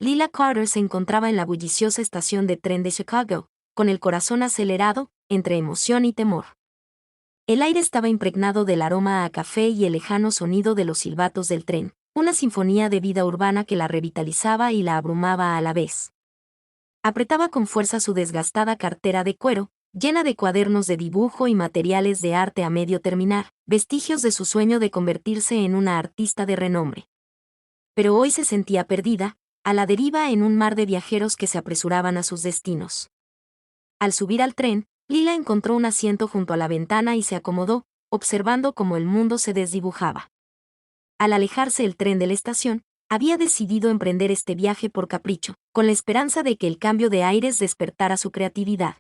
Lila Carter se encontraba en la bulliciosa estación de tren de Chicago, con el corazón acelerado, entre emoción y temor. El aire estaba impregnado del aroma a café y el lejano sonido de los silbatos del tren, una sinfonía de vida urbana que la revitalizaba y la abrumaba a la vez. Apretaba con fuerza su desgastada cartera de cuero, llena de cuadernos de dibujo y materiales de arte a medio terminar, vestigios de su sueño de convertirse en una artista de renombre. Pero hoy se sentía perdida, a la deriva en un mar de viajeros que se apresuraban a sus destinos. Al subir al tren, Lila encontró un asiento junto a la ventana y se acomodó, observando cómo el mundo se desdibujaba. Al alejarse el tren de la estación, había decidido emprender este viaje por capricho, con la esperanza de que el cambio de aires despertara su creatividad.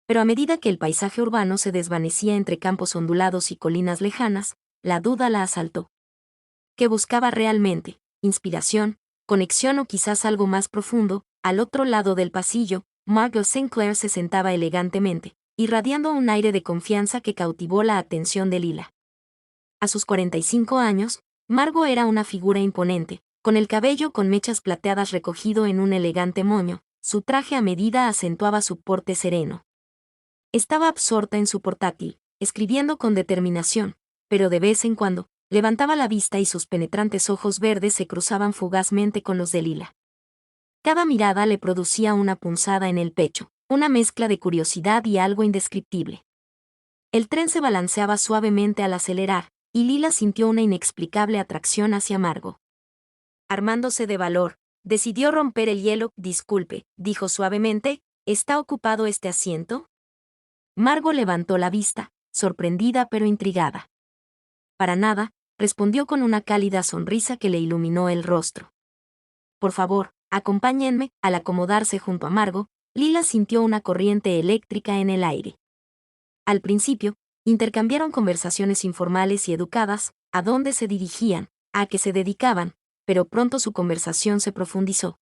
Pero a medida que el paisaje urbano se desvanecía entre campos ondulados y colinas lejanas, la duda la asaltó. ¿Qué buscaba realmente? ¿Inspiración, conexión o quizás algo más profundo? Al otro lado del pasillo, Margot Sinclair se sentaba elegantemente, irradiando un aire de confianza que cautivó la atención de Lila. A sus 45 años, Margot era una figura imponente, con el cabello con mechas plateadas recogido en un elegante moño, su traje a medida acentuaba su porte sereno. Estaba absorta en su portátil, escribiendo con determinación, pero de vez en cuando, levantaba la vista y sus penetrantes ojos verdes se cruzaban fugazmente con los de Lila. Cada mirada le producía una punzada en el pecho, una mezcla de curiosidad y algo indescriptible. El tren se balanceaba suavemente al acelerar, y Lila sintió una inexplicable atracción hacia Margot. Armándose de valor, decidió romper el hielo. «Disculpe», dijo suavemente, «¿está ocupado este asiento?» Margot levantó la vista, sorprendida pero intrigada. «Para nada», respondió con una cálida sonrisa que le iluminó el rostro. «Por favor, acompáñenme». Al acomodarse junto a Margot, Lila sintió una corriente eléctrica en el aire. Al principio, intercambiaron conversaciones informales y educadas, a dónde se dirigían, a qué se dedicaban, pero pronto su conversación se profundizó.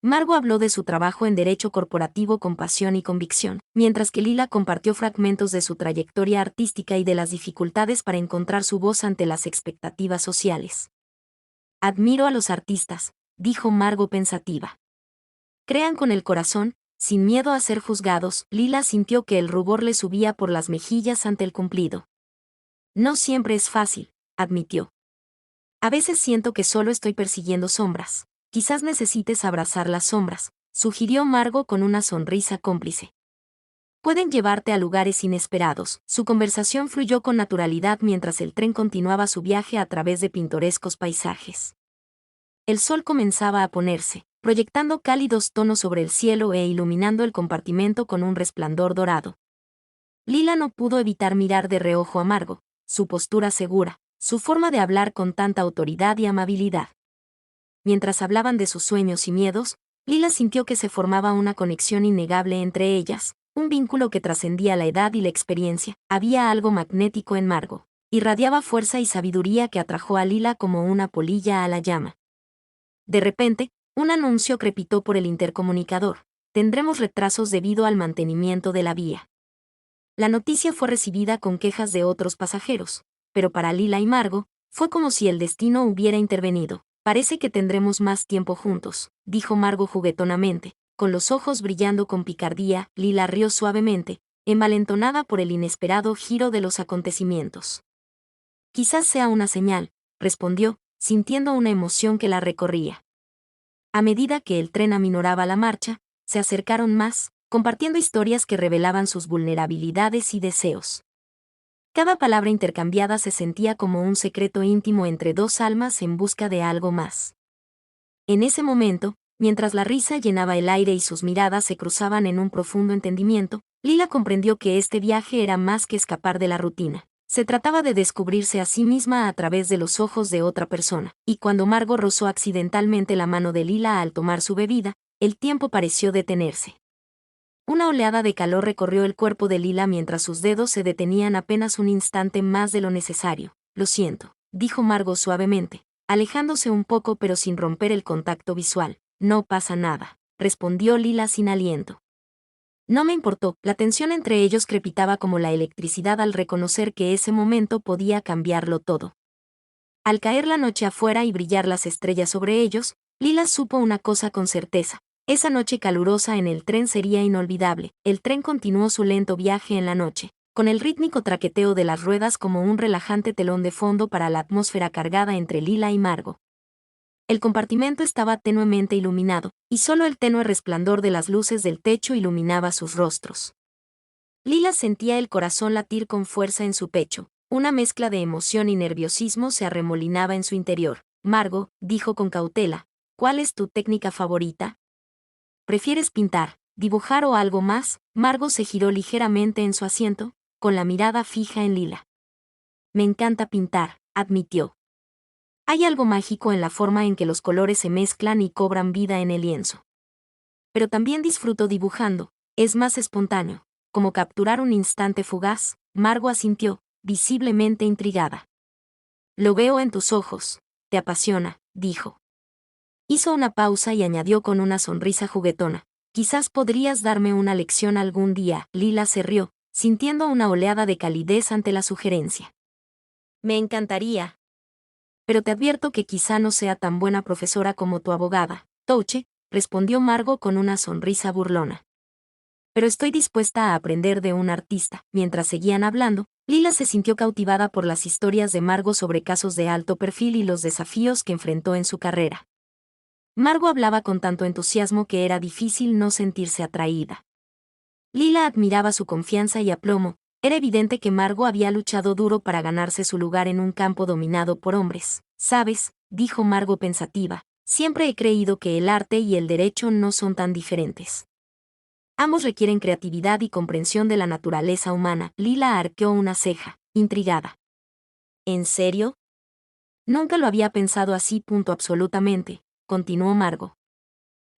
Margot habló de su trabajo en derecho corporativo con pasión y convicción, mientras que Lila compartió fragmentos de su trayectoria artística y de las dificultades para encontrar su voz ante las expectativas sociales. «Admiro a los artistas», dijo Margot pensativa. «Crean con el corazón, sin miedo a ser juzgados». Lila sintió que el rubor le subía por las mejillas ante el cumplido. «No siempre es fácil», admitió. «A veces siento que solo estoy persiguiendo sombras. Quizás necesites abrazar las sombras», sugirió Margot con una sonrisa cómplice. «Pueden llevarte a lugares inesperados». Su conversación fluyó con naturalidad mientras el tren continuaba su viaje a través de pintorescos paisajes. El sol comenzaba a ponerse, proyectando cálidos tonos sobre el cielo e iluminando el compartimento con un resplandor dorado. Lila no pudo evitar mirar de reojo a Margot, su postura segura, su forma de hablar con tanta autoridad y amabilidad. Mientras hablaban de sus sueños y miedos, Lila sintió que se formaba una conexión innegable entre ellas, un vínculo que trascendía la edad y la experiencia. Había algo magnético en Margot. Irradiaba fuerza y sabiduría que atrajo a Lila como una polilla a la llama. De repente, un anuncio crepitó por el intercomunicador: «Tendremos retrasos debido al mantenimiento de la vía». La noticia fue recibida con quejas de otros pasajeros, pero para Lila y Margot, fue como si el destino hubiera intervenido. «Parece que tendremos más tiempo juntos», dijo Margot juguetonamente, con los ojos brillando con picardía. Lila rió suavemente, envalentonada por el inesperado giro de los acontecimientos. «Quizás sea una señal», respondió, sintiendo una emoción que la recorría. A medida que el tren aminoraba la marcha, se acercaron más, compartiendo historias que revelaban sus vulnerabilidades y deseos. Cada palabra intercambiada se sentía como un secreto íntimo entre dos almas en busca de algo más. En ese momento, mientras la risa llenaba el aire y sus miradas se cruzaban en un profundo entendimiento, Lila comprendió que este viaje era más que escapar de la rutina. Se trataba de descubrirse a sí misma a través de los ojos de otra persona, y cuando Margot rozó accidentalmente la mano de Lila al tomar su bebida, el tiempo pareció detenerse. Una oleada de calor recorrió el cuerpo de Lila mientras sus dedos se detenían apenas un instante más de lo necesario. «Lo siento», dijo Margot suavemente, alejándose un poco pero sin romper el contacto visual. «No pasa nada», respondió Lila sin aliento. No me importó. La tensión entre ellos crepitaba como la electricidad al reconocer que ese momento podía cambiarlo todo. Al caer la noche afuera y brillar las estrellas sobre ellos, Lila supo una cosa con certeza. Esa noche calurosa en el tren sería inolvidable. El tren continuó su lento viaje en la noche, con el rítmico traqueteo de las ruedas como un relajante telón de fondo para la atmósfera cargada entre Lila y Margo. El compartimento estaba tenuemente iluminado, y solo el tenue resplandor de las luces del techo iluminaba sus rostros. Lila sentía el corazón latir con fuerza en su pecho. Una mezcla de emoción y nerviosismo se arremolinaba en su interior. Margo, dijo con cautela, ¿cuál es tu técnica favorita? ¿Prefieres pintar, dibujar o algo más? Margo se giró ligeramente en su asiento, con la mirada fija en Lila. Me encanta pintar, admitió. Hay algo mágico en la forma en que los colores se mezclan y cobran vida en el lienzo. Pero también disfruto dibujando, es más espontáneo, como capturar un instante fugaz. Margo asintió, visiblemente intrigada. Lo veo en tus ojos, te apasiona, dijo. Hizo una pausa y añadió con una sonrisa juguetona. Quizás podrías darme una lección algún día. Lila se rió, sintiendo una oleada de calidez ante la sugerencia. Me encantaría. Pero te advierto que quizá no sea tan buena profesora como tu abogada, Touche, respondió Margo con una sonrisa burlona. Pero estoy dispuesta a aprender de un artista. Mientras seguían hablando, Lila se sintió cautivada por las historias de Margo sobre casos de alto perfil y los desafíos que enfrentó en su carrera. Margo hablaba con tanto entusiasmo que era difícil no sentirse atraída. Lila admiraba su confianza y aplomo. Era evidente que Margo había luchado duro para ganarse su lugar en un campo dominado por hombres. ¿Sabes?, dijo Margo pensativa, siempre he creído que el arte y el derecho no son tan diferentes. Ambos requieren creatividad y comprensión de la naturaleza humana. Lila arqueó una ceja, intrigada. ¿En serio? Nunca lo había pensado así. Absolutamente, continuó Margo.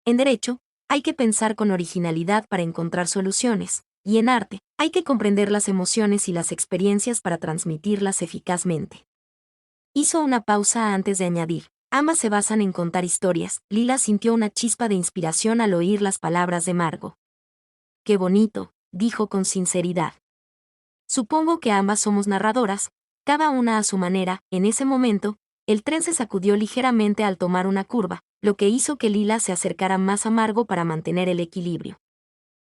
En derecho, hay que pensar con originalidad para encontrar soluciones, y en arte, hay que comprender las emociones y las experiencias para transmitirlas eficazmente. Hizo una pausa antes de añadir, ambas se basan en contar historias. Lila sintió una chispa de inspiración al oír las palabras de Margo. Qué bonito, dijo con sinceridad. Supongo que ambas somos narradoras, cada una a su manera. En ese momento, el tren se sacudió ligeramente al tomar una curva, lo que hizo que Lila se acercara más a Margo para mantener el equilibrio.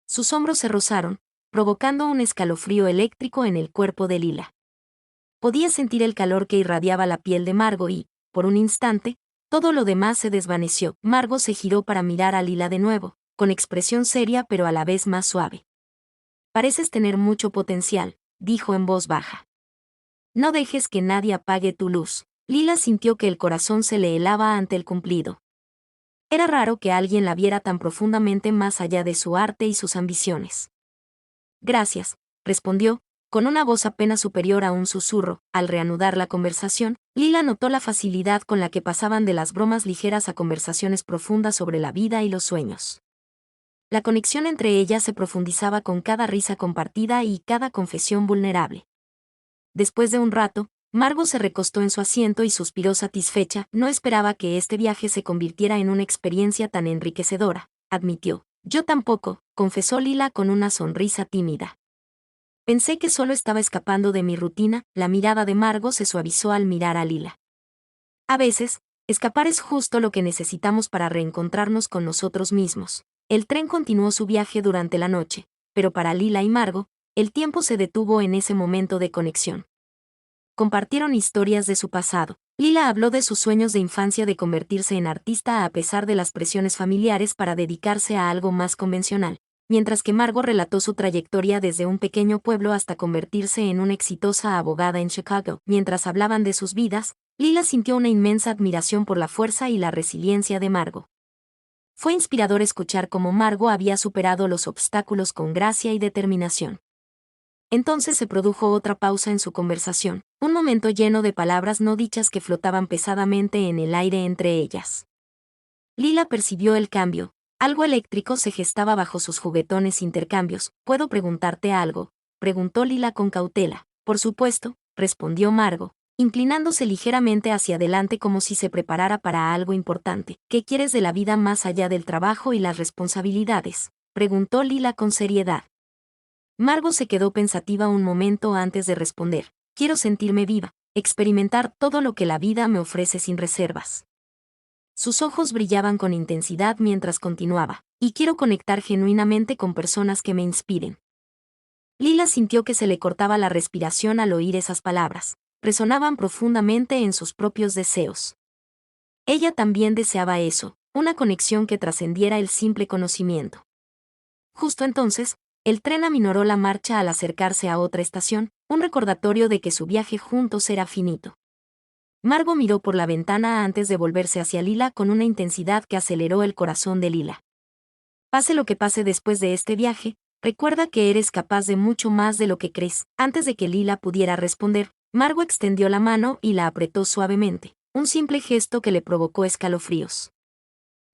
Sus hombros se rozaron, provocando un escalofrío eléctrico en el cuerpo de Lila. Podía sentir el calor que irradiaba la piel de Margo y, por un instante, todo lo demás se desvaneció. Margo se giró para mirar a Lila de nuevo, con expresión seria pero a la vez más suave. Pareces tener mucho potencial, dijo en voz baja. No dejes que nadie apague tu luz. Lila sintió que el corazón se le helaba ante el cumplido. Era raro que alguien la viera tan profundamente más allá de su arte y sus ambiciones. Gracias, respondió, con una voz apenas superior a un susurro. Al reanudar la conversación, Lila notó la facilidad con la que pasaban de las bromas ligeras a conversaciones profundas sobre la vida y los sueños. La conexión entre ellas se profundizaba con cada risa compartida y cada confesión vulnerable. Después de un rato, Margo se recostó en su asiento y suspiró satisfecha. No esperaba que este viaje se convirtiera en una experiencia tan enriquecedora, admitió. Yo tampoco, confesó Lila con una sonrisa tímida. Pensé que solo estaba escapando de mi rutina. La mirada de Margo se suavizó al mirar a Lila. A veces, escapar es justo lo que necesitamos para reencontrarnos con nosotros mismos. El tren continuó su viaje durante la noche, pero para Lila y Margo, el tiempo se detuvo en ese momento de conexión. Compartieron historias de su pasado. Lila habló de sus sueños de infancia de convertirse en artista a pesar de las presiones familiares para dedicarse a algo más convencional, mientras que Margo relató su trayectoria desde un pequeño pueblo hasta convertirse en una exitosa abogada en Chicago. Mientras hablaban de sus vidas, Lila sintió una inmensa admiración por la fuerza y la resiliencia de Margo. Fue inspirador escuchar cómo Margo había superado los obstáculos con gracia y determinación. Entonces se produjo otra pausa en su conversación, un momento lleno de palabras no dichas que flotaban pesadamente en el aire entre ellas. Lila percibió el cambio, algo eléctrico se gestaba bajo sus juguetones intercambios. ¿Puedo preguntarte algo?, preguntó Lila con cautela. Por supuesto, respondió Margo, inclinándose ligeramente hacia adelante como si se preparara para algo importante. ¿Qué quieres de la vida más allá del trabajo y las responsabilidades?, preguntó Lila con seriedad. Margo se quedó pensativa un momento antes de responder. Quiero sentirme viva, experimentar todo lo que la vida me ofrece sin reservas. Sus ojos brillaban con intensidad mientras continuaba, y quiero conectar genuinamente con personas que me inspiren. Lila sintió que se le cortaba la respiración al oír esas palabras. Resonaban profundamente en sus propios deseos. Ella también deseaba eso, una conexión que trascendiera el simple conocimiento. Justo entonces, el tren aminoró la marcha al acercarse a otra estación, un recordatorio de que su viaje juntos era finito. Margo miró por la ventana antes de volverse hacia Lila con una intensidad que aceleró el corazón de Lila. Pase lo que pase después de este viaje, recuerda que eres capaz de mucho más de lo que crees. Antes de que Lila pudiera responder, Margo extendió la mano y la apretó suavemente, un simple gesto que le provocó escalofríos.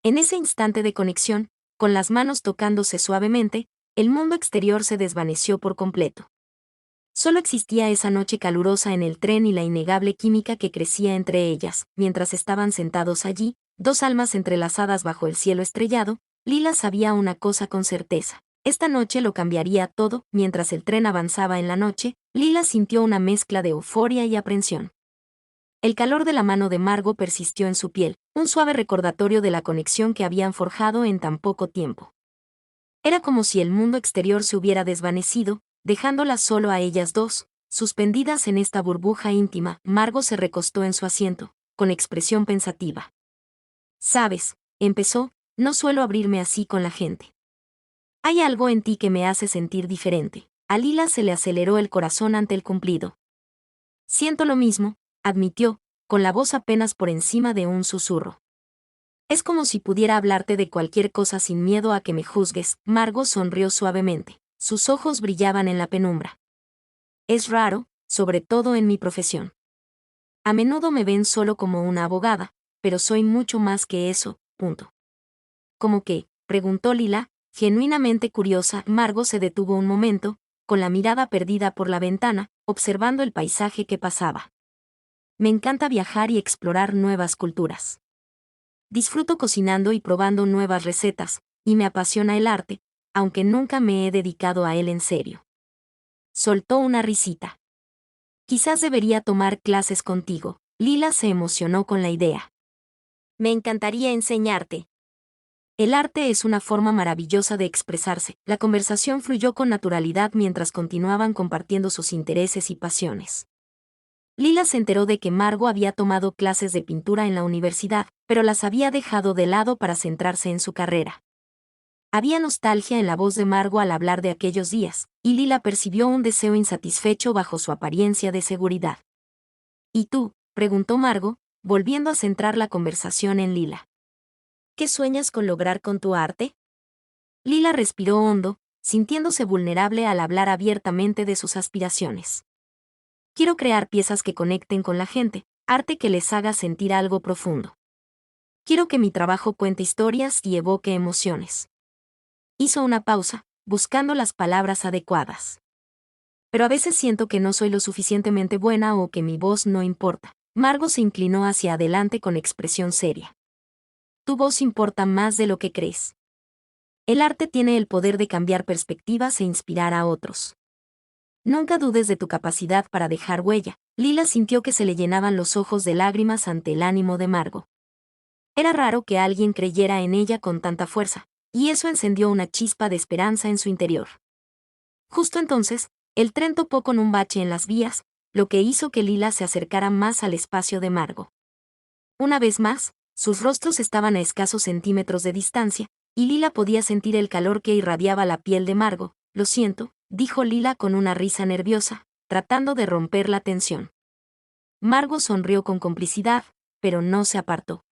En ese instante de conexión, con las manos tocándose suavemente, el mundo exterior se desvaneció por completo. Solo existía esa noche calurosa en el tren y la innegable química que crecía entre ellas. Mientras estaban sentados allí, dos almas entrelazadas bajo el cielo estrellado, Lila sabía una cosa con certeza. Esta noche lo cambiaría todo. Mientras el tren avanzaba en la noche, Lila sintió una mezcla de euforia y aprensión. El calor de la mano de Margo persistió en su piel, un suave recordatorio de la conexión que habían forjado en tan poco tiempo. Era como si el mundo exterior se hubiera desvanecido, dejándolas solo a ellas dos, suspendidas en esta burbuja íntima. Margo se recostó en su asiento, con expresión pensativa. «Sabes», empezó, «no suelo abrirme así con la gente. Hay algo en ti que me hace sentir diferente». A Lila se le aceleró el corazón ante el cumplido. «Siento lo mismo», admitió, con la voz apenas por encima de un susurro. «Es como si pudiera hablarte de cualquier cosa sin miedo a que me juzgues». Margo sonrió suavemente. Sus ojos brillaban en la penumbra. «Es raro, sobre todo en mi profesión. A menudo me ven solo como una abogada, pero soy mucho más que eso, punto». «¿Cómo qué?», preguntó Lila, genuinamente curiosa. Margo se detuvo un momento, con la mirada perdida por la ventana, observando el paisaje que pasaba. «Me encanta viajar y explorar nuevas culturas. Disfruto cocinando y probando nuevas recetas, y me apasiona el arte, aunque nunca me he dedicado a él en serio». Soltó una risita. «Quizás debería tomar clases contigo». Lila se emocionó con la idea. «Me encantaría enseñarte. El arte es una forma maravillosa de expresarse». La conversación fluyó con naturalidad mientras continuaban compartiendo sus intereses y pasiones. Lila se enteró de que Margo había tomado clases de pintura en la universidad, pero las había dejado de lado para centrarse en su carrera. Había nostalgia en la voz de Margo al hablar de aquellos días, y Lila percibió un deseo insatisfecho bajo su apariencia de seguridad. «¿Y tú?», preguntó Margo, volviendo a centrar la conversación en Lila. «¿Qué sueñas con lograr con tu arte?». Lila respiró hondo, sintiéndose vulnerable al hablar abiertamente de sus aspiraciones. «Quiero crear piezas que conecten con la gente, arte que les haga sentir algo profundo. Quiero que mi trabajo cuente historias y evoque emociones». Hizo una pausa, buscando las palabras adecuadas. «Pero a veces siento que no soy lo suficientemente buena o que mi voz no importa». Margo se inclinó hacia adelante con expresión seria. «Tu voz importa más de lo que crees. El arte tiene el poder de cambiar perspectivas e inspirar a otros. Nunca dudes de tu capacidad para dejar huella». Lila sintió que se le llenaban los ojos de lágrimas ante el ánimo de Margo. Era raro que alguien creyera en ella con tanta fuerza, y eso encendió una chispa de esperanza en su interior. Justo entonces, el tren topó con un bache en las vías, lo que hizo que Lila se acercara más al espacio de Margo. Una vez más, sus rostros estaban a escasos centímetros de distancia, y Lila podía sentir el calor que irradiaba la piel de Margo. «Lo siento», dijo Lila con una risa nerviosa, tratando de romper la tensión. Margo sonrió con complicidad, pero no se apartó.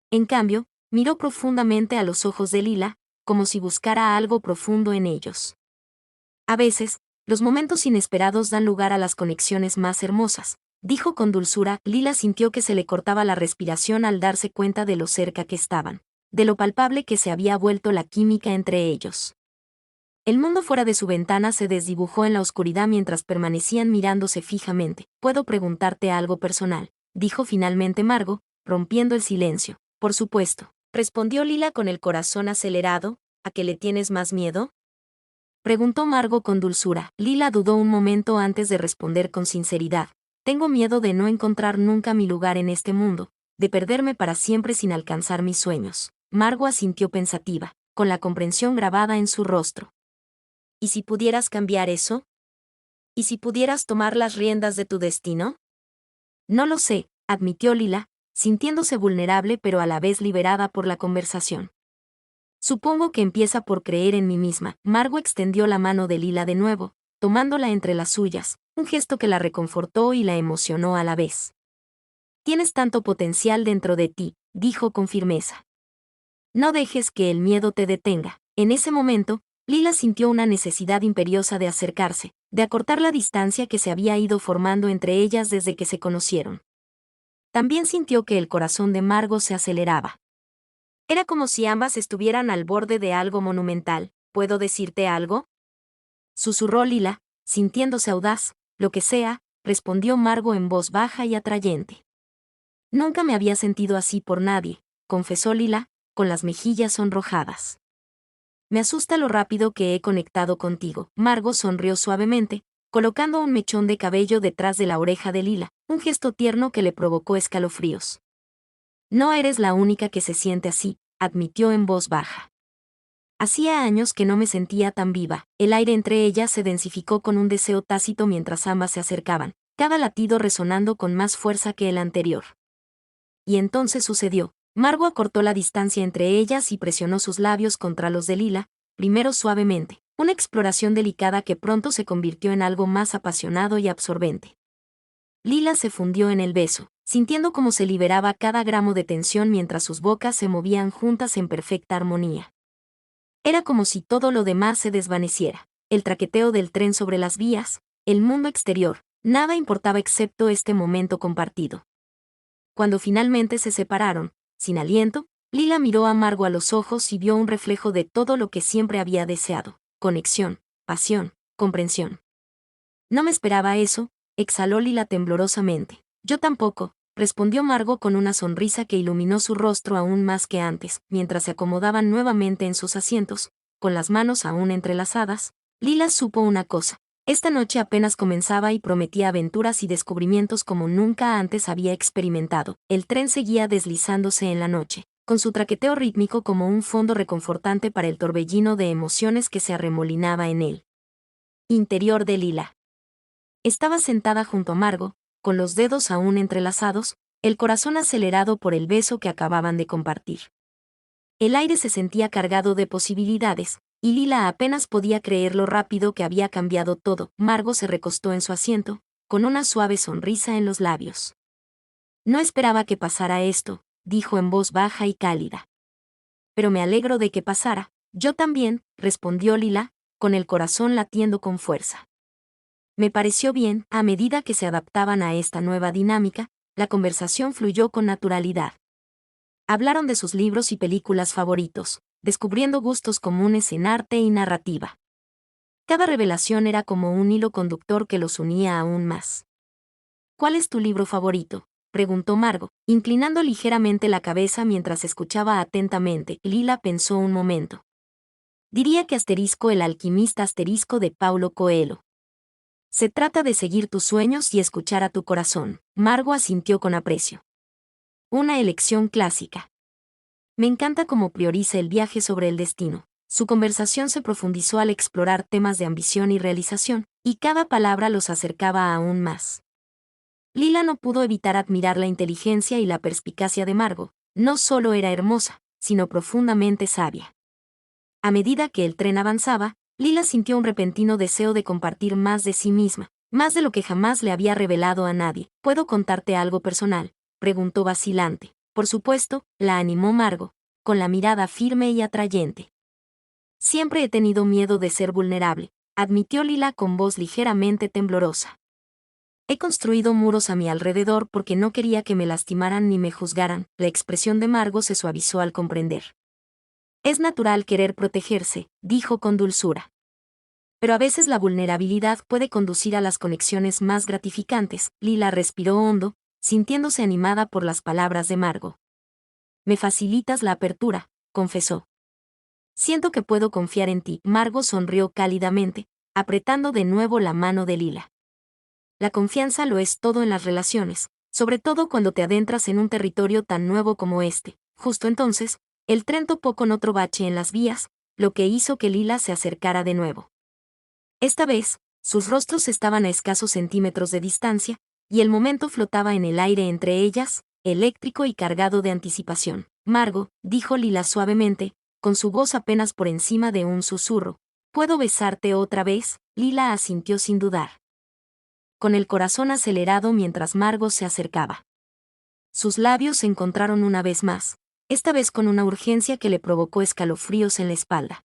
En cambio, miró profundamente a los ojos de Lila, como si buscara algo profundo en ellos. «A veces, los momentos inesperados dan lugar a las conexiones más hermosas», dijo con dulzura. Lila sintió que se le cortaba la respiración al darse cuenta de lo cerca que estaban, de lo palpable que se había vuelto la química entre ellos. El mundo fuera de su ventana se desdibujó en la oscuridad mientras permanecían mirándose fijamente. «¿Puedo preguntarte algo personal?», dijo finalmente Margo, rompiendo el silencio. «Por supuesto», respondió Lila con el corazón acelerado. «¿A qué le tienes más miedo?», preguntó Margo con dulzura. Lila dudó un momento antes de responder con sinceridad. «Tengo miedo de no encontrar nunca mi lugar en este mundo, de perderme para siempre sin alcanzar mis sueños. Margo asintió pensativa, con la comprensión grabada en su rostro. ¿Y si pudieras cambiar eso? ¿Y si pudieras tomar las riendas de tu destino? No lo sé, admitió Lila, sintiéndose vulnerable pero a la vez liberada por la conversación. Supongo que empieza por creer en mí misma. Margo extendió la mano de Lila de nuevo, tomándola entre las suyas, un gesto que la reconfortó y la emocionó a la vez. Tienes tanto potencial dentro de ti, dijo con firmeza. No dejes que el miedo te detenga. En ese momento, Lila sintió una necesidad imperiosa de acercarse, de acortar la distancia que se había ido formando entre ellas desde que se conocieron. También sintió que el corazón de Margo se aceleraba. Era como si ambas estuvieran al borde de algo monumental. ¿Puedo decirte algo?, susurró Lila, sintiéndose audaz. Lo que sea, respondió Margo en voz baja y atrayente. Nunca me había sentido así por nadie, confesó Lila, con las mejillas sonrojadas. Me asusta lo rápido que he conectado contigo. Margo sonrió suavemente, colocando un mechón de cabello detrás de la oreja de Lila, un gesto tierno que le provocó escalofríos. No eres la única que se siente así, admitió en voz baja. Hacía años que no me sentía tan viva. El aire entre ellas se densificó con un deseo tácito mientras ambas se acercaban, cada latido resonando con más fuerza que el anterior. Y entonces sucedió. Margo acortó la distancia entre ellas y presionó sus labios contra los de Lila, primero suavemente, una exploración delicada que pronto se convirtió en algo más apasionado y absorbente. Lila se fundió en el beso, sintiendo cómo se liberaba cada gramo de tensión mientras sus bocas se movían juntas en perfecta armonía. Era como si todo lo demás se desvaneciera. El traqueteo del tren sobre las vías, el mundo exterior, nada importaba excepto este momento compartido. Cuando finalmente se separaron, sin aliento, Lila miró a Margo a los ojos y vio un reflejo de todo lo que siempre había deseado: conexión, pasión, comprensión. No me esperaba eso, exhaló Lila temblorosamente. Yo tampoco, respondió Margo con una sonrisa que iluminó su rostro aún más que antes. Mientras se acomodaban nuevamente en sus asientos, con las manos aún entrelazadas, Lila supo una cosa. Esta noche apenas comenzaba y prometía aventuras y descubrimientos como nunca antes había experimentado. El tren seguía deslizándose en la noche, con su traqueteo rítmico como un fondo reconfortante para el torbellino de emociones que se arremolinaba en el interior de Lila. Estaba sentada junto a Margo, con los dedos aún entrelazados, el corazón acelerado por el beso que acababan de compartir. El aire se sentía cargado de posibilidades, y Lila apenas podía creer lo rápido que había cambiado todo. Margo se recostó en su asiento, con una suave sonrisa en los labios. No esperaba que pasara esto, dijo en voz baja y cálida. Pero me alegro de que pasara. Yo también, respondió Lila, con el corazón latiendo con fuerza. Me pareció bien. A medida que se adaptaban a esta nueva dinámica, la conversación fluyó con naturalidad. Hablaron de sus libros y películas favoritos, descubriendo gustos comunes en arte y narrativa. Cada revelación era como un hilo conductor que los unía aún más. ¿Cuál es tu libro favorito?, preguntó Margo, inclinando ligeramente la cabeza mientras escuchaba atentamente. Lila pensó un momento. Diría que El alquimista de Paulo Coelho. Se trata de seguir tus sueños y escuchar a tu corazón. Margo asintió con aprecio. Una elección clásica. Me encanta cómo prioriza el viaje sobre el destino. Su conversación se profundizó al explorar temas de ambición y realización, y cada palabra los acercaba aún más. Lila no pudo evitar admirar la inteligencia y la perspicacia de Margo. No solo era hermosa, sino profundamente sabia. A medida que el tren avanzaba, Lila sintió un repentino deseo de compartir más de sí misma, más de lo que jamás le había revelado a nadie. ¿Puedo contarte algo personal?, preguntó vacilante. Por supuesto, la animó Margo, con la mirada firme y atrayente. Siempre he tenido miedo de ser vulnerable, admitió Lila con voz ligeramente temblorosa. He construido muros a mi alrededor porque no quería que me lastimaran ni me juzgaran. La expresión de Margo se suavizó al comprender. Es natural querer protegerse, dijo con dulzura. Pero a veces la vulnerabilidad puede conducir a las conexiones más gratificantes. Lila respiró hondo, sintiéndose animada por las palabras de Margo. Me facilitas la apertura, confesó. Siento que puedo confiar en ti. Margo sonrió cálidamente, apretando de nuevo la mano de Lila. La confianza lo es todo en las relaciones, sobre todo cuando te adentras en un territorio tan nuevo como este. Justo entonces, el tren topó con otro bache en las vías, lo que hizo que Lila se acercara de nuevo. Esta vez, sus rostros estaban a escasos centímetros de distancia, y el momento flotaba en el aire entre ellas, eléctrico y cargado de anticipación. Margo, dijo Lila suavemente, con su voz apenas por encima de un susurro. ¿Puedo besarte otra vez? Lila asintió sin dudar, con el corazón acelerado mientras Margo se acercaba. Sus labios se encontraron una vez más, esta vez con una urgencia que le provocó escalofríos en la espalda.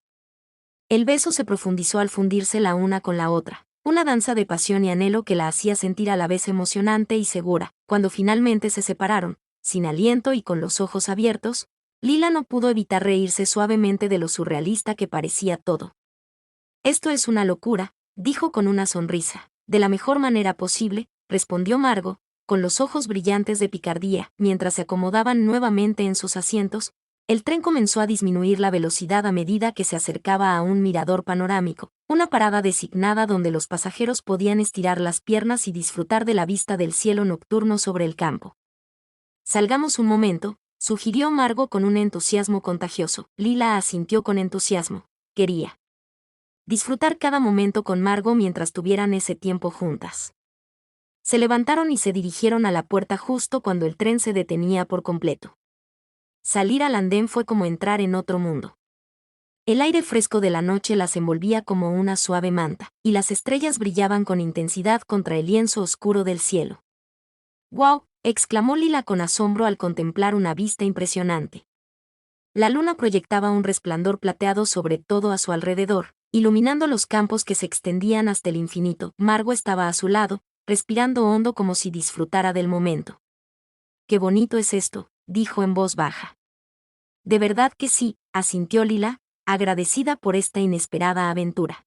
El beso se profundizó al fundirse la una con la otra, una danza de pasión y anhelo que la hacía sentir a la vez emocionante y segura. Cuando finalmente se separaron, sin aliento y con los ojos abiertos, Lila no pudo evitar reírse suavemente de lo surrealista que parecía todo. Esto es una locura, dijo con una sonrisa. De la mejor manera posible, respondió Margo, con los ojos brillantes de picardía. Mientras se acomodaban nuevamente en sus asientos, el tren comenzó a disminuir la velocidad a medida que se acercaba a un mirador panorámico, una parada designada donde los pasajeros podían estirar las piernas y disfrutar de la vista del cielo nocturno sobre el campo. Salgamos un momento, sugirió Margo con un entusiasmo contagioso. Lila asintió con entusiasmo. Quería disfrutar cada momento con Margo mientras tuvieran ese tiempo juntas. Se levantaron y se dirigieron a la puerta justo cuando el tren se detenía por completo. Salir al andén fue como entrar en otro mundo. El aire fresco de la noche las envolvía como una suave manta, y las estrellas brillaban con intensidad contra el lienzo oscuro del cielo. ¡Guau! Exclamó Lila con asombro al contemplar una vista impresionante. La luna proyectaba un resplandor plateado sobre todo a su alrededor, iluminando los campos que se extendían hasta el infinito. Margo estaba a su lado, respirando hondo como si disfrutara del momento. «Qué bonito es esto», dijo en voz baja. «De verdad que sí», asintió Lila, agradecida por esta inesperada aventura.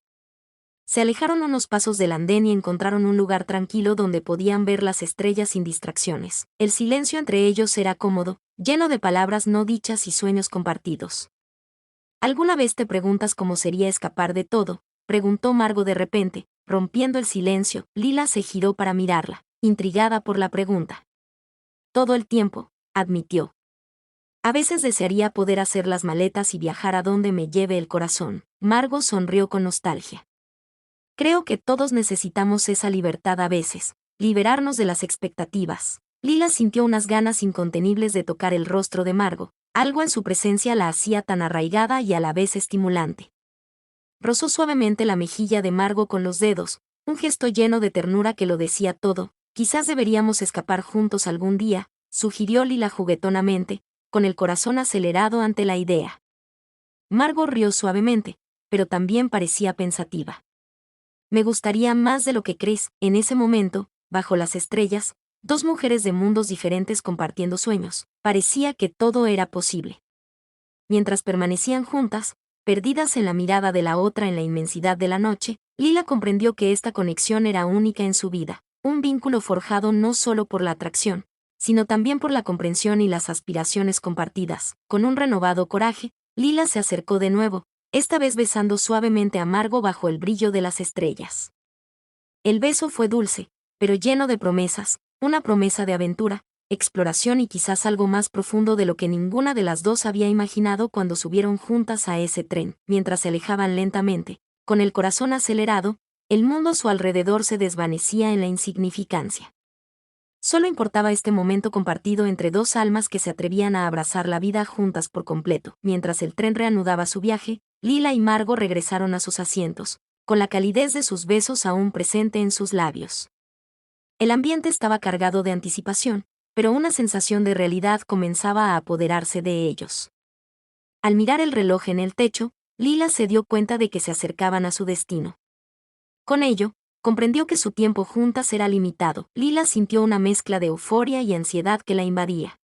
Se alejaron unos pasos del andén y encontraron un lugar tranquilo donde podían ver las estrellas sin distracciones. El silencio entre ellos era cómodo, lleno de palabras no dichas y sueños compartidos. ¿Alguna vez te preguntas cómo sería escapar de todo?, preguntó Margo de repente, rompiendo el silencio. Lila se giró para mirarla, intrigada por la pregunta. Todo el tiempo, admitió. A veces desearía poder hacer las maletas y viajar a donde me lleve el corazón. Margo sonrió con nostalgia. Creo que todos necesitamos esa libertad a veces, liberarnos de las expectativas. Lila sintió unas ganas incontenibles de tocar el rostro de Margo, algo en su presencia la hacía tan arraigada y a la vez estimulante. Rozó suavemente la mejilla de Margo con los dedos, un gesto lleno de ternura que lo decía todo. Quizás deberíamos escapar juntos algún día, sugirió Lila juguetonamente, con el corazón acelerado ante la idea. Margo rió suavemente, pero también parecía pensativa. Me gustaría más de lo que crees. En ese momento, bajo las estrellas, dos mujeres de mundos diferentes compartiendo sueños, parecía que todo era posible. Mientras permanecían juntas, perdidas en la mirada de la otra en la inmensidad de la noche, Lila comprendió que esta conexión era única en su vida, un vínculo forjado no solo por la atracción, sino también por la comprensión y las aspiraciones compartidas. Con un renovado coraje, Lila se acercó de nuevo, esta vez besando suavemente a Margo bajo el brillo de las estrellas. El beso fue dulce, pero lleno de promesas, una promesa de aventura, exploración y quizás algo más profundo de lo que ninguna de las dos había imaginado cuando subieron juntas a ese tren. Mientras se alejaban lentamente, con el corazón acelerado, el mundo a su alrededor se desvanecía en la insignificancia. Solo importaba este momento compartido entre dos almas que se atrevían a abrazar la vida juntas por completo. Mientras el tren reanudaba su viaje, Lila y Margo regresaron a sus asientos, con la calidez de sus besos aún presente en sus labios. El ambiente estaba cargado de anticipación, pero una sensación de realidad comenzaba a apoderarse de ellos. Al mirar el reloj en el techo, Lila se dio cuenta de que se acercaban a su destino. Con ello, comprendió que su tiempo juntas era limitado. Lila sintió una mezcla de euforia y ansiedad que la invadía.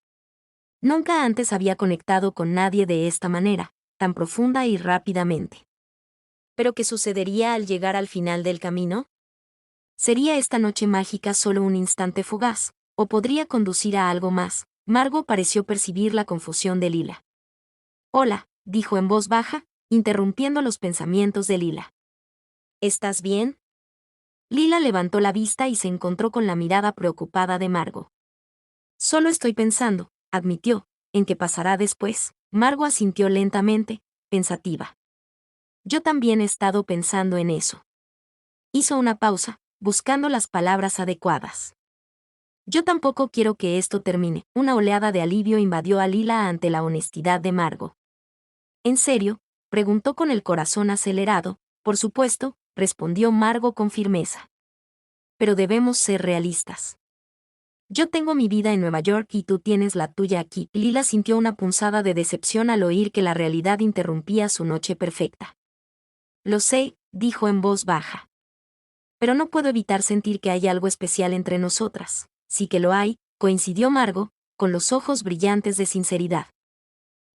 Nunca antes había conectado con nadie de esta manera, tan profunda y rápidamente. ¿Pero qué sucedería al llegar al final del camino? ¿Sería esta noche mágica solo un instante fugaz, o podría conducir a algo más? Margo pareció percibir la confusión de Lila. «Hola», dijo en voz baja, interrumpiendo los pensamientos de Lila. «¿Estás bien?» Lila levantó la vista y se encontró con la mirada preocupada de Margo. Solo estoy pensando, admitió, en qué pasará después. Margo asintió lentamente, pensativa. Yo también he estado pensando en eso. Hizo una pausa, buscando las palabras adecuadas. Yo tampoco quiero que esto termine. Una oleada de alivio invadió a Lila ante la honestidad de Margo. ¿En serio?, preguntó con el corazón acelerado. Por supuesto, respondió Margo con firmeza. Pero debemos ser realistas. Yo tengo mi vida en Nueva York y tú tienes la tuya aquí. Lila sintió una punzada de decepción al oír que la realidad interrumpía su noche perfecta. Lo sé, dijo en voz baja. Pero no puedo evitar sentir que hay algo especial entre nosotras. Sí que lo hay, coincidió Margo, con los ojos brillantes de sinceridad.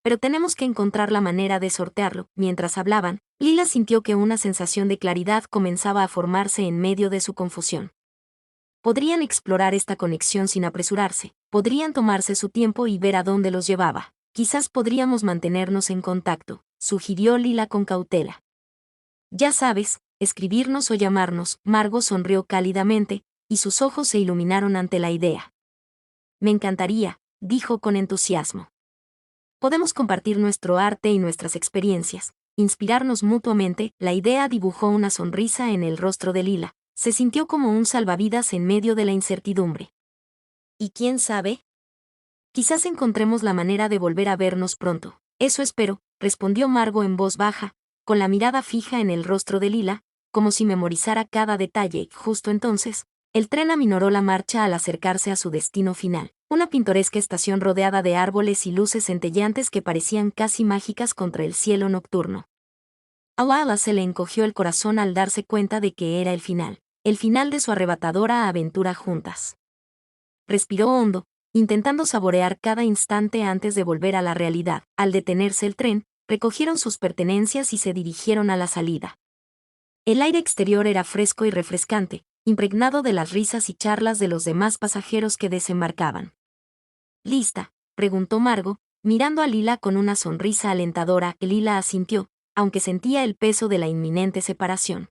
Pero tenemos que encontrar la manera de sortearlo. Mientras hablaban, Lila sintió que una sensación de claridad comenzaba a formarse en medio de su confusión. Podrían explorar esta conexión sin apresurarse, podrían tomarse su tiempo y ver a dónde los llevaba. Quizás podríamos mantenernos en contacto, sugirió Lila con cautela. Ya sabes, escribirnos o llamarnos. Margo sonrió cálidamente, y sus ojos se iluminaron ante la idea. Me encantaría, dijo con entusiasmo. Podemos compartir nuestro arte y nuestras experiencias, inspirarnos mutuamente. La idea dibujó una sonrisa en el rostro de Lila. Se sintió como un salvavidas en medio de la incertidumbre. ¿Y quién sabe? Quizás encontremos la manera de volver a vernos pronto. Eso espero, respondió Margo en voz baja, con la mirada fija en el rostro de Lila, como si memorizara cada detalle. Justo entonces, el tren aminoró la marcha al acercarse a su destino final, una pintoresca estación rodeada de árboles y luces centelleantes que parecían casi mágicas contra el cielo nocturno. A Lila se le encogió el corazón al darse cuenta de que era el final de su arrebatadora aventura juntas. Respiró hondo, intentando saborear cada instante antes de volver a la realidad. Al detenerse el tren, recogieron sus pertenencias y se dirigieron a la salida. El aire exterior era fresco y refrescante, impregnado de las risas y charlas de los demás pasajeros que desembarcaban. ¿Lista?, preguntó Margo, mirando a Lila con una sonrisa alentadora. Lila asintió, aunque sentía el peso de la inminente separación.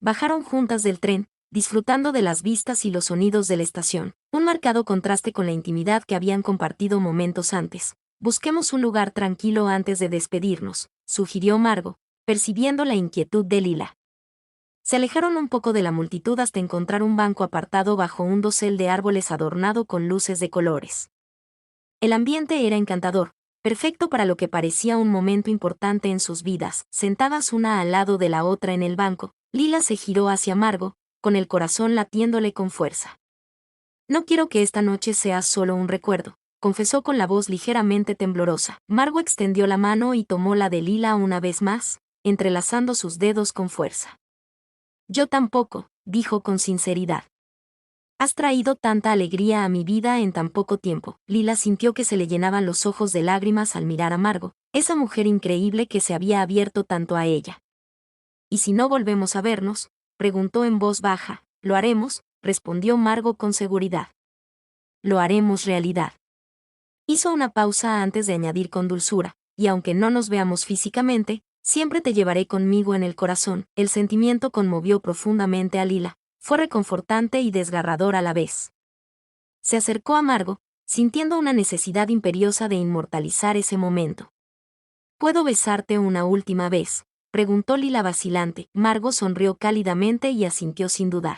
Bajaron juntas del tren, disfrutando de las vistas y los sonidos de la estación, un marcado contraste con la intimidad que habían compartido momentos antes. Busquemos un lugar tranquilo antes de despedirnos, sugirió Margo, percibiendo la inquietud de Lila. Se alejaron un poco de la multitud hasta encontrar un banco apartado bajo un dosel de árboles adornado con luces de colores. El ambiente era encantador, perfecto para lo que parecía un momento importante en sus vidas. Sentadas una al lado de la otra en el banco, Lila se giró hacia Margo, con el corazón latiéndole con fuerza. No quiero que esta noche sea solo un recuerdo, confesó con la voz ligeramente temblorosa. Margo extendió la mano y tomó la de Lila una vez más, entrelazando sus dedos con fuerza. Yo tampoco, dijo con sinceridad. Has traído tanta alegría a mi vida en tan poco tiempo. Lila sintió que se le llenaban los ojos de lágrimas al mirar a Margo, esa mujer increíble que se había abierto tanto a ella. ¿Y si no volvemos a vernos?, preguntó en voz baja. Lo haremos, respondió Margo con seguridad. Lo haremos realidad. Hizo una pausa antes de añadir con dulzura, y aunque no nos veamos físicamente, siempre te llevaré conmigo en el corazón. El sentimiento conmovió profundamente a Lila. Fue reconfortante y desgarrador a la vez. Se acercó a Margo, sintiendo una necesidad imperiosa de inmortalizar ese momento. ¿Puedo besarte una última vez?, preguntó Lila vacilante. Margo sonrió cálidamente y asintió sin dudar.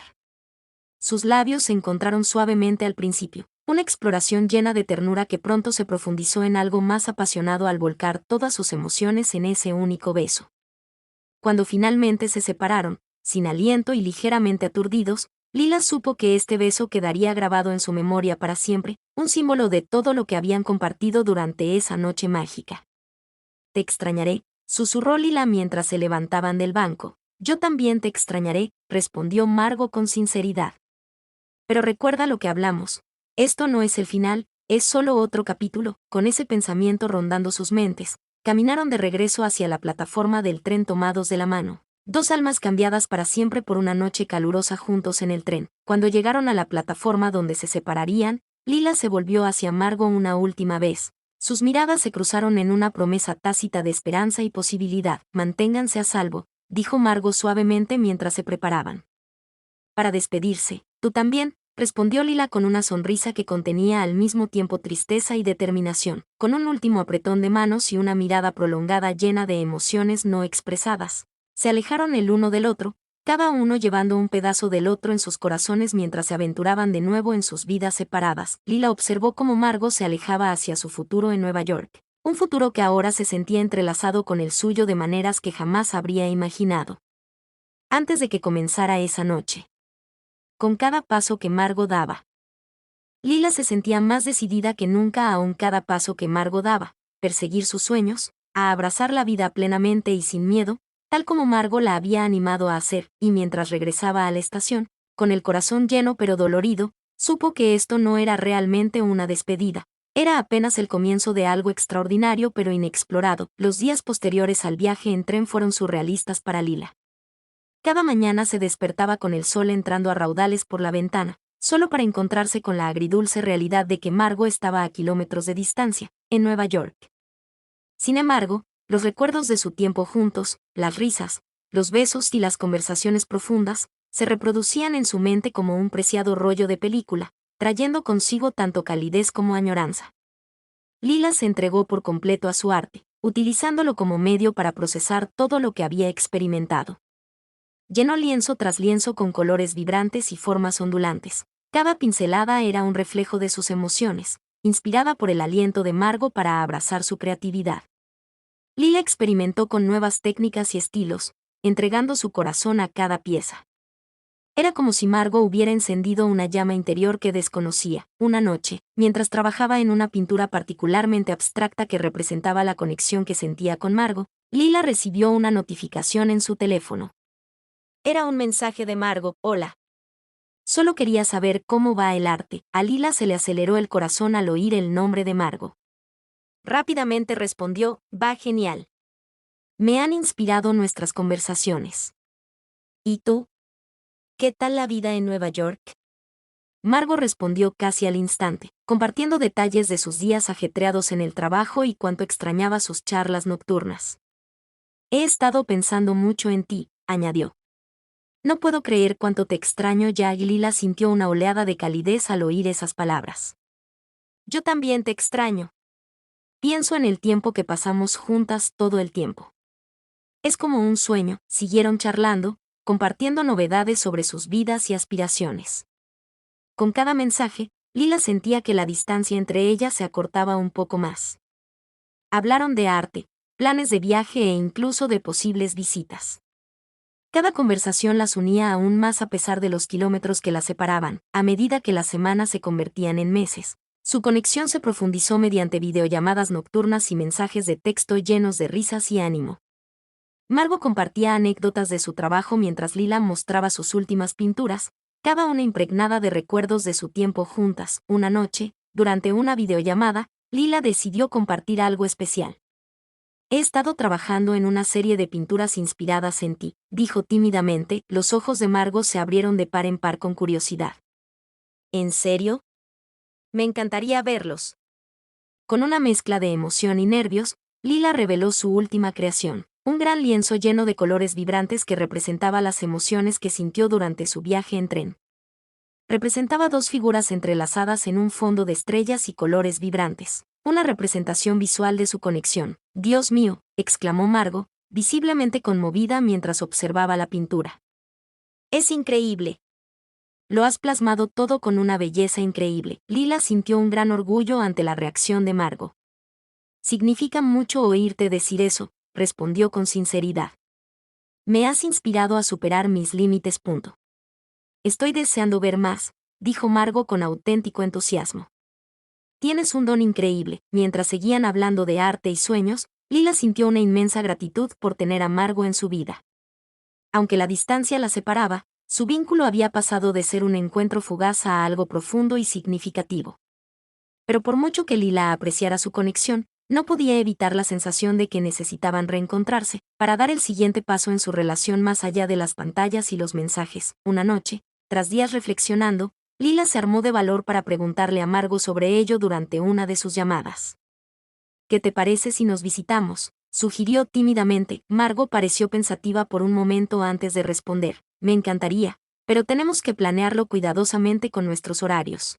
Sus labios se encontraron suavemente al principio, una exploración llena de ternura que pronto se profundizó en algo más apasionado al volcar todas sus emociones en ese único beso. Cuando finalmente se separaron, sin aliento y ligeramente aturdidos, Lila supo que este beso quedaría grabado en su memoria para siempre, un símbolo de todo lo que habían compartido durante esa noche mágica. Te extrañaré, susurró Lila mientras se levantaban del banco. Yo también te extrañaré, respondió Margo con sinceridad. Pero recuerda lo que hablamos. Esto no es el final, es solo otro capítulo. Con ese pensamiento rondando sus mentes, caminaron de regreso hacia la plataforma del tren tomados de la mano. Dos almas cambiadas para siempre por una noche calurosa juntos en el tren. Cuando llegaron a la plataforma donde se separarían, Lila se volvió hacia Margo una última vez. Sus miradas se cruzaron en una promesa tácita de esperanza y posibilidad. Manténganse a salvo, dijo Margo suavemente mientras se preparaban para despedirse. Tú también, respondió Lila con una sonrisa que contenía al mismo tiempo tristeza y determinación, con un último apretón de manos y una mirada prolongada llena de emociones no expresadas. Se alejaron el uno del otro, cada uno llevando un pedazo del otro en sus corazones mientras se aventuraban de nuevo en sus vidas separadas. Lila observó cómo Margot se alejaba hacia su futuro en Nueva York, un futuro que ahora se sentía entrelazado con el suyo de maneras que jamás habría imaginado. Antes de que comenzara esa noche, con cada paso que Margot daba, Lila se sentía más decidida que nunca aún cada paso que Margot daba, perseguir sus sueños, a abrazar la vida plenamente y sin miedo, tal como Margot la había animado a hacer, y mientras regresaba a la estación, con el corazón lleno pero dolorido, supo que esto no era realmente una despedida. Era apenas el comienzo de algo extraordinario pero inexplorado. Los días posteriores al viaje en tren fueron surrealistas para Lila. Cada mañana se despertaba con el sol entrando a raudales por la ventana, solo para encontrarse con la agridulce realidad de que Margot estaba a kilómetros de distancia, en Nueva York. Sin embargo, los recuerdos de su tiempo juntos, las risas, los besos y las conversaciones profundas, se reproducían en su mente como un preciado rollo de película, trayendo consigo tanto calidez como añoranza. Lila se entregó por completo a su arte, utilizándolo como medio para procesar todo lo que había experimentado. Llenó lienzo tras lienzo con colores vibrantes y formas ondulantes. Cada pincelada era un reflejo de sus emociones, inspirada por el aliento de Margot para abrazar su creatividad. Lila experimentó con nuevas técnicas y estilos, entregando su corazón a cada pieza. Era como si Margot hubiera encendido una llama interior que desconocía. Una noche, mientras trabajaba en una pintura particularmente abstracta que representaba la conexión que sentía con Margot, Lila recibió una notificación en su teléfono. Era un mensaje de Margot: hola. Solo quería saber cómo va el arte. A Lila se le aceleró el corazón al oír el nombre de Margot. Rápidamente respondió: va genial. Me han inspirado nuestras conversaciones. ¿Y tú? ¿Qué tal la vida en Nueva York? Margot respondió casi al instante, compartiendo detalles de sus días ajetreados en el trabajo y cuánto extrañaba sus charlas nocturnas. He estado pensando mucho en ti, añadió. No puedo creer cuánto te extraño ya. Lila sintió una oleada de calidez al oír esas palabras. Yo también te extraño. Pienso en el tiempo que pasamos juntas todo el tiempo. Es como un sueño. Siguieron charlando, compartiendo novedades sobre sus vidas y aspiraciones. Con cada mensaje, Lila sentía que la distancia entre ellas se acortaba un poco más. Hablaron de arte, planes de viaje e incluso de posibles visitas. Cada conversación las unía aún más a pesar de los kilómetros que las separaban. A medida que las semanas se convertían en meses, su conexión se profundizó mediante videollamadas nocturnas y mensajes de texto llenos de risas y ánimo. Margot compartía anécdotas de su trabajo mientras Lila mostraba sus últimas pinturas, cada una impregnada de recuerdos de su tiempo juntas. Una noche, durante una videollamada, Lila decidió compartir algo especial. He estado trabajando en una serie de pinturas inspiradas en ti, dijo tímidamente. Los ojos de Margot se abrieron de par en par con curiosidad. ¿En serio? Me encantaría verlos. Con una mezcla de emoción y nervios, Lila reveló su última creación, un gran lienzo lleno de colores vibrantes que representaba las emociones que sintió durante su viaje en tren. Representaba dos figuras entrelazadas en un fondo de estrellas y colores vibrantes. Una representación visual de su conexión. Dios mío, exclamó Margot, visiblemente conmovida mientras observaba la pintura. Es increíble. Lo has plasmado todo con una belleza increíble. Lila sintió un gran orgullo ante la reacción de Margot. Significa mucho oírte decir eso, respondió con sinceridad. Me has inspirado a superar mis límites. Estoy deseando ver más, dijo Margot con auténtico entusiasmo. Tienes un don increíble. Mientras seguían hablando de arte y sueños, Lila sintió una inmensa gratitud por tener a Margot en su vida. Aunque la distancia la separaba, su vínculo había pasado de ser un encuentro fugaz a algo profundo y significativo. Pero por mucho que Lila apreciara su conexión, no podía evitar la sensación de que necesitaban reencontrarse, para dar el siguiente paso en su relación más allá de las pantallas y los mensajes. Una noche, tras días reflexionando, Lila se armó de valor para preguntarle a Margot sobre ello durante una de sus llamadas. ¿Qué te parece si nos visitamos?, sugirió tímidamente. Margot pareció pensativa por un momento antes de responder. Me encantaría, pero tenemos que planearlo cuidadosamente con nuestros horarios.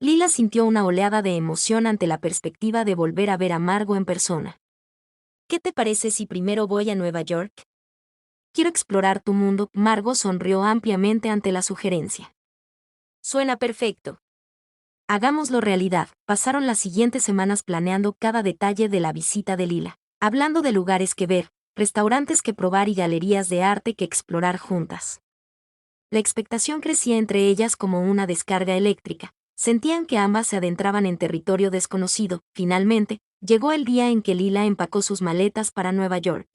Lila sintió una oleada de emoción ante la perspectiva de volver a ver a Margo en persona. ¿Qué te parece si primero voy a Nueva York? Quiero explorar tu mundo. Margo sonrió ampliamente ante la sugerencia. Suena perfecto. Hagámoslo realidad. Pasaron las siguientes semanas planeando cada detalle de la visita de Lila, hablando de lugares que ver, restaurantes que probar y galerías de arte que explorar juntas. La expectación crecía entre ellas como una descarga eléctrica. Sentían que ambas se adentraban en territorio desconocido. Finalmente, llegó el día en que Lila empacó sus maletas para Nueva York.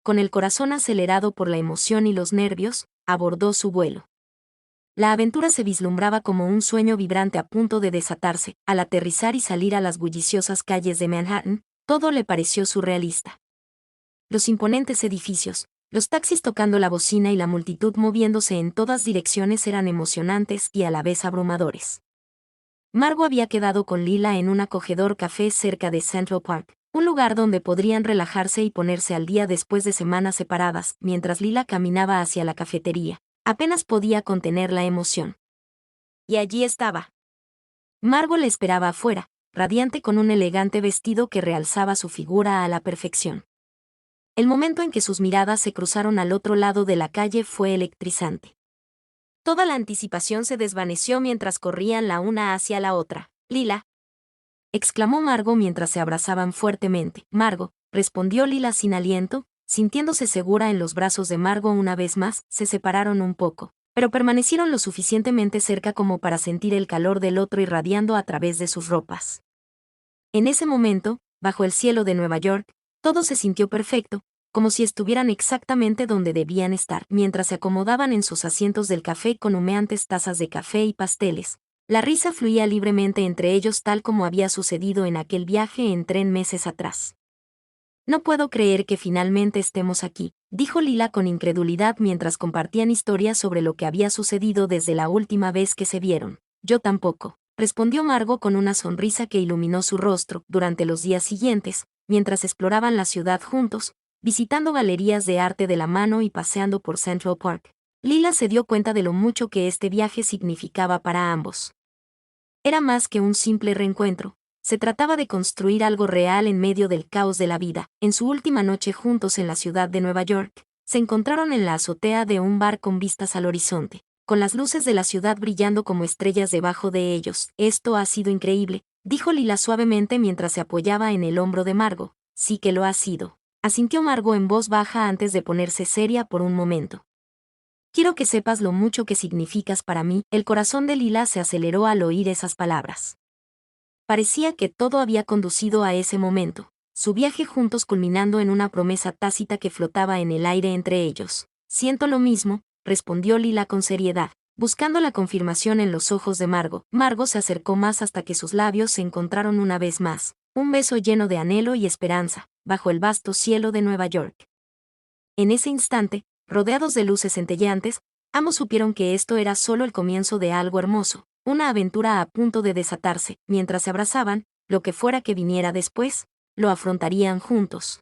Con el corazón acelerado por la emoción y los nervios, abordó su vuelo. La aventura se vislumbraba como un sueño vibrante a punto de desatarse. Al aterrizar y salir a las bulliciosas calles de Manhattan, todo le pareció surrealista. Los imponentes edificios, los taxis tocando la bocina y la multitud moviéndose en todas direcciones eran emocionantes y a la vez abrumadores. Margo había quedado con Lila en un acogedor café cerca de Central Park, un lugar donde podrían relajarse y ponerse al día después de semanas separadas. Mientras Lila caminaba hacia la cafetería, apenas podía contener la emoción. Y allí estaba. Margo le esperaba afuera, radiante con un elegante vestido que realzaba su figura a la perfección. El momento en que sus miradas se cruzaron al otro lado de la calle fue electrizante. Toda la anticipación se desvaneció mientras corrían la una hacia la otra. Lila, exclamó Margo mientras se abrazaban fuertemente. Margo, respondió Lila sin aliento, sintiéndose segura en los brazos de Margo una vez más. Se separaron un poco, pero permanecieron lo suficientemente cerca como para sentir el calor del otro irradiando a través de sus ropas. En ese momento, bajo el cielo de Nueva York, todo se sintió perfecto, como si estuvieran exactamente donde debían estar. Mientras se acomodaban en sus asientos del café con humeantes tazas de café y pasteles, la risa fluía libremente entre ellos tal como había sucedido en aquel viaje en tren meses atrás. No puedo creer que finalmente estemos aquí, dijo Lila con incredulidad mientras compartían historias sobre lo que había sucedido desde la última vez que se vieron. Yo tampoco, respondió Margo con una sonrisa que iluminó su rostro. Durante los días siguientes, mientras exploraban la ciudad juntos, visitando galerías de arte de la mano y paseando por Central Park, Lila se dio cuenta de lo mucho que este viaje significaba para ambos. Era más que un simple reencuentro. Se trataba de construir algo real en medio del caos de la vida. En su última noche juntos en la ciudad de Nueva York, se encontraron en la azotea de un bar con vistas al horizonte, con las luces de la ciudad brillando como estrellas debajo de ellos. Esto ha sido increíble, dijo Lila suavemente mientras se apoyaba en el hombro de Margo. Sí que lo ha sido, asintió Margo en voz baja antes de ponerse seria por un momento. Quiero que sepas lo mucho que significas para mí. El corazón de Lila se aceleró al oír esas palabras. Parecía que todo había conducido a ese momento, su viaje juntos culminando en una promesa tácita que flotaba en el aire entre ellos. Siento lo mismo, respondió Lila con seriedad, buscando la confirmación en los ojos de Margo. Margo se acercó más hasta que sus labios se encontraron una vez más, un beso lleno de anhelo y esperanza, bajo el vasto cielo de Nueva York. En ese instante, rodeados de luces centelleantes, ambos supieron que esto era solo el comienzo de algo hermoso, una aventura a punto de desatarse. Mientras se abrazaban, lo que fuera que viniera después, lo afrontarían juntos.